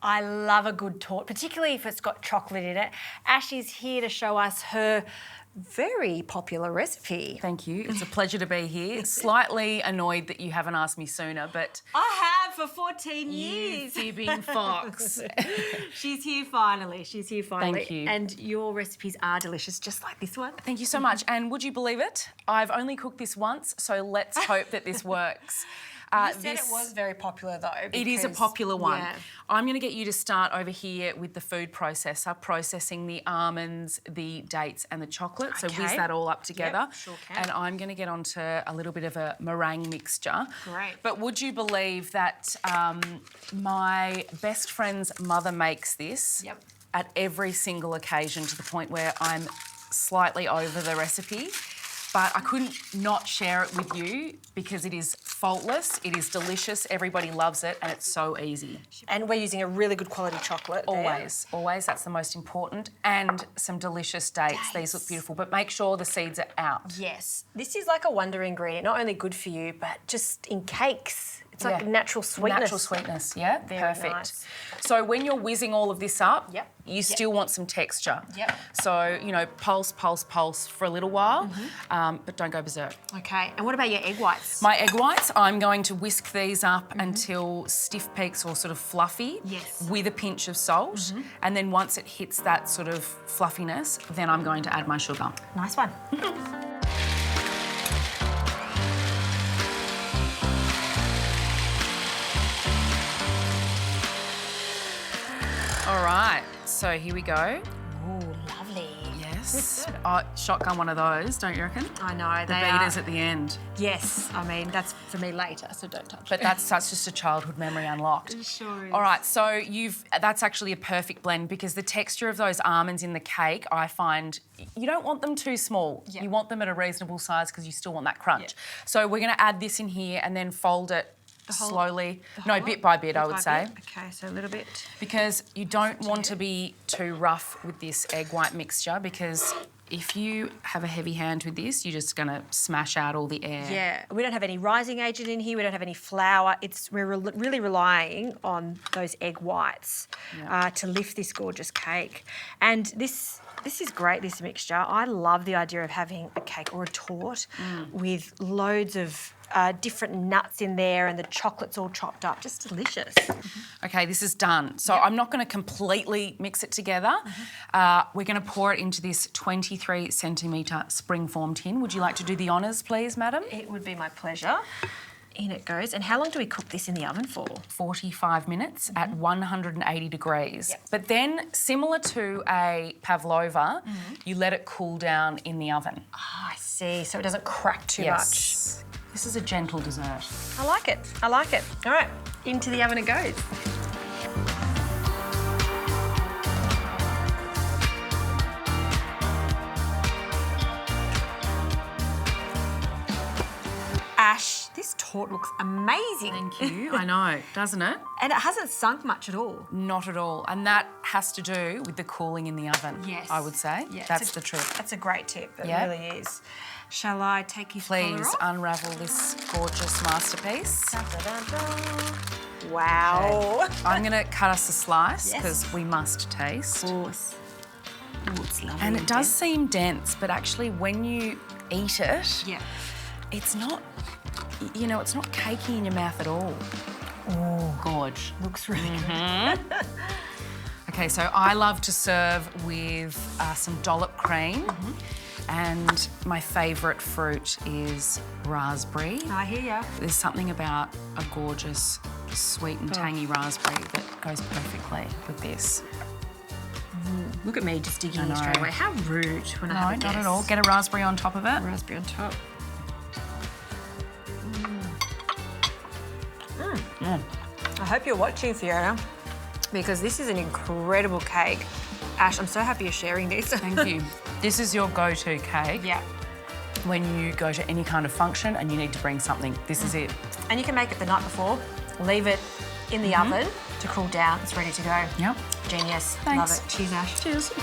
I love a good torte, particularly if it's got chocolate in it. Ash is here to show us her very popular recipe. Thank you. It's a pleasure to be here. Slightly annoyed that you haven't asked me sooner, but... I have for 14 years. You fibbing fox. She's here finally. She's here finally. Thank you. And your recipes are delicious, just like this one. Thank you so much. And would you believe it? I've only cooked this once, so let's hope that this works. You said it was very popular though. It is a popular one. Yeah. I'm going to get you to start over here with the food processor, processing the almonds, the dates and the chocolate. Okay. So whiz that all up together. Yep, sure can. And I'm going to get onto a little bit of a meringue mixture. Great. But would you believe that my best friend's mother makes this at every single occasion, to the point where I'm slightly over the recipe? But I couldn't not share it with you because it is faultless, it is delicious, everybody loves it, and it's so easy. And we're using a really good quality chocolate Always, always, that's the most important. And some delicious dates. These look beautiful, but make sure the seeds are out. Yes. This is like a wonder ingredient, not only good for you, but just in cakes. It's like natural sweetness. Natural sweetness, yeah, Very perfect. nice. So when you're whizzing all of this up, you still want some texture. Yep. So, you know, pulse, pulse, pulse for a little while, but don't go berserk. Okay, and what about your egg whites? My egg whites, I'm going to whisk these up until stiff peaks or sort of fluffy with a pinch of salt. And then once it hits that sort of fluffiness, then I'm going to add my sugar. Nice one. All right, so here we go. Ooh, lovely. Yes. Shotgun one of those, don't you reckon? I know, The beaters at the end. Yes, I mean, that's for me later, so don't touch But that's just a childhood memory unlocked. It sure is. All right, so that's actually a perfect blend, because the texture of those almonds in the cake, I find you don't want them too small. You want them at a reasonable size because you still want that crunch. So we're going to add this in here and then fold it slowly. No, bit by bit, I would say. Okay, so a little bit. Because you don't want to be too rough with this egg white mixture, because if you have a heavy hand with this, you're just going to smash out all the air. Yeah, we don't have any rising agent in here. We don't have any flour. We're really relying on those egg whites to lift this gorgeous cake. And this is great, this mixture. I love the idea of having a cake or a torte with loads of different nuts in there and the chocolate's all chopped up. Just delicious. Okay, this is done. So I'm not going to completely mix it together. We're going to pour it into this 23 centimetre springform tin. Would you like to do the honours, please, madam? It would be my pleasure. In it goes. And how long do we cook this in the oven for? 45 minutes at 180 degrees. But then, similar to a pavlova, you let it cool down in the oven. Oh, I see. So it doesn't crack too much. This is a gentle dessert. I like it. I like it. All right, into the oven it goes. Ash, this torte looks amazing. Thank you. I know, doesn't it? And it hasn't sunk much at all. Not at all. And that has to do with the cooling in the oven, I would say. Yeah, that's the trick. That's a great tip. It really is. Shall I take his collar Please off? unravel this gorgeous masterpiece. Da, da, da, da. Wow. Okay. I'm going to cut us a slice because we must taste. Of course. Ooh, it's lovely. And it does seem dense, but actually when you eat it, it's not, you know, it's not cakey in your mouth at all. Oh, gorge. Looks really good. Okay, so I love to serve with some dollop cream. And my favourite fruit is raspberry. I hear ya. There's something about a gorgeous, sweet and tangy raspberry that goes perfectly with this. Look at me just digging in straight away. How rude when I have a guess. No, not at all. Get a raspberry on top of it. Raspberry on top. I hope you're watching, Fiona, because this is an incredible cake. Ash, I'm so happy you're sharing this. Thank you. This is your go-to cake. Yeah. When you go to any kind of function and you need to bring something, this is it. And you can make it the night before, leave it in the oven to cool down. It's ready to go. Yep. Genius. Thanks. Love it. Cheers, Ash. Cheers.